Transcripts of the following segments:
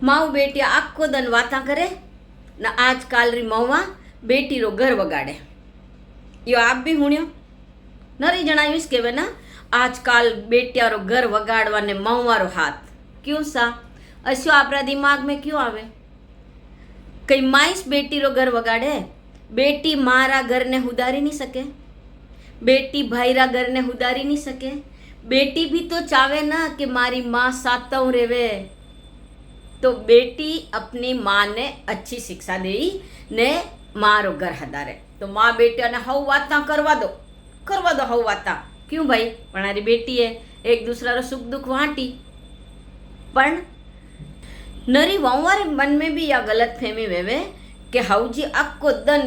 माऊ बेटी आखो दिन वाता करे न आजकल री मऊआ बेटी रो घर वगाड़े। यो आप भी हुणियो नरी जणावीश के ना आजकल बेटिया रो घर वगाड़वा ने मऊआ रो हाथ क्यों सा अस्यो आपरा दिमाग में क्यों आवे? कई माईस बेटी रो घर वगाड़े? बेटी मारा घर ने उदारी नहीं सके, बेटी भाईरा घर ने उदारी नहीं सके। बेटी भी तो चाहे ना कि मारी माँ सातव रेवे। तो बेटी अपनी माँ ने अच्छी शिक्षा दे ने माँ रो घर हदारे। तो माँ बेटिया ने हव वाता करवा दो हव वाता। क्यों भाई? पणारी बेटी है, एक दूसरा रो सुख दुख वाटी। पण नरी वहुंवारे मन में भी या गलत फहमी वेवे कि हवजी आखो दन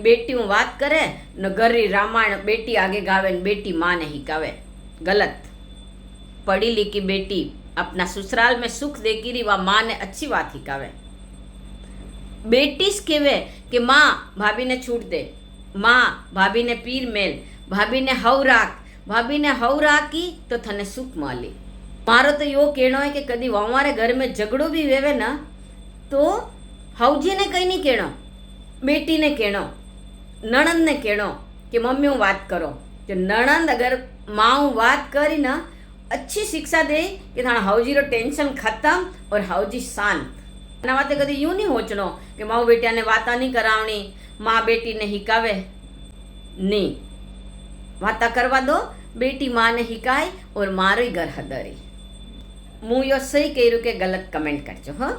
बेटी बात करे न गरी रामायण बेटी आगे गावे न बेटी माँ ने हिकावे। गलत। पढ़ी लिखी बेटी अपना ससुराल में सुख देगी रही वह माँ ने अच्छी बात हिकावे। बेटी केवे कि माँ भाभी ने छूट दे, माँ भाभी ने पीर मेल, भाभी ने हव राख, भाभी ने हव राखी तो थने सुख माली। मारो तो यो कहनो है कि कदी हमारे घर में झगड़ो भी वेवे ना तो हवजी ने कहीं नहीं कहनो, बेटी ने कहनो, नणंद ने कहनो कि मम्मी बात करो। जो नणंद अगर माँ बात करी ना अच्छी शिक्षा दे कि थाना हवजी रो टेंशन खत्म और हवजी शांत। ना वाते कदी यूं नहीं होचनो कि माँ बेटिया ने वाता नहीं करावनी, माँ बेटी ने हिकावे नहीं। वाता करवा दो, बेटी माँ ने हिकाय और मारो घर हदरी। मुँ यो सही कह रही के गलत कमेंट करजो। हाँ।